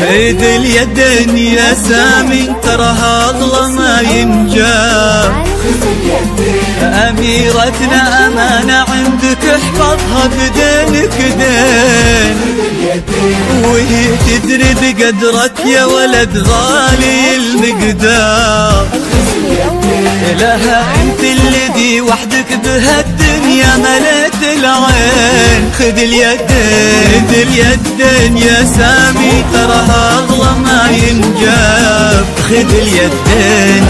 خذ اليدين يا سامي تراها اغلى ما ينجاب. أميرتنا أمانة عندك احفظها بدينك دين، وهي تدري بقدرك يا ولد غالي المقدار. لها انت الذي وحدك بهالدنيا مليت العين. خذ اليدين يا سامي تراها اغلى ما ينجاب. خذ اليدين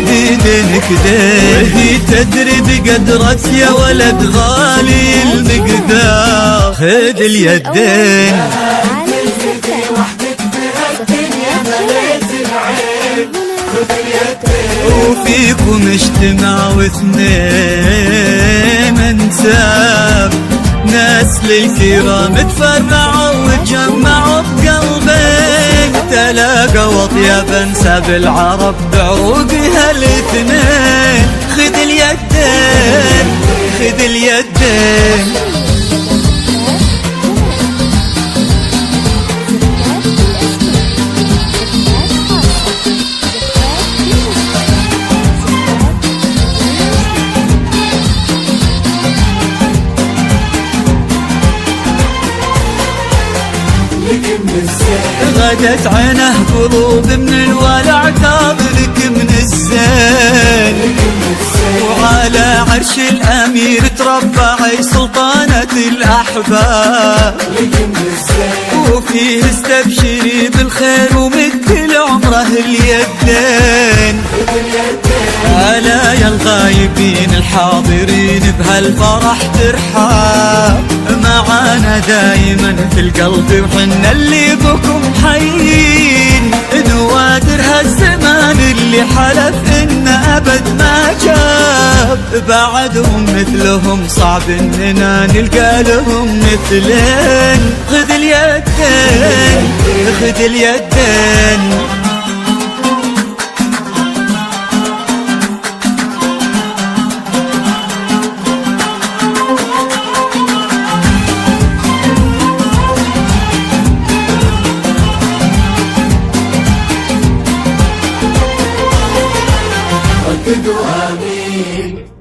بدينك دين، هي تدري بقدرك يا ولد غالي المقدار. خذ اليدين وفيكم اجتماع واثنين انساب. ناس للكرام تفرعوا وتجمعوا بقلبين. تلاقى وطياب انساب العرب بعروقها الاثنين. خذ اليدين خذ اليدين غدت عينه قلوب من الولع تابلك من الزين. وعلى عرش الأمير تربعي سلطانة الأحباب. وفيه استبشري بالخير ومد لعمره اليدين. ألا يا الغايبين الحاضرين بهالفرح ترحاب. معانا دايما في القلب وحنا اللي بكم حيين. نوادر هالزمان اللي حلف إن أبد ما جاب. بعدهم مثلهم صعب إننا نلقى لهم مثلين. خذ اليدين خذ اليدين رددوا آمين.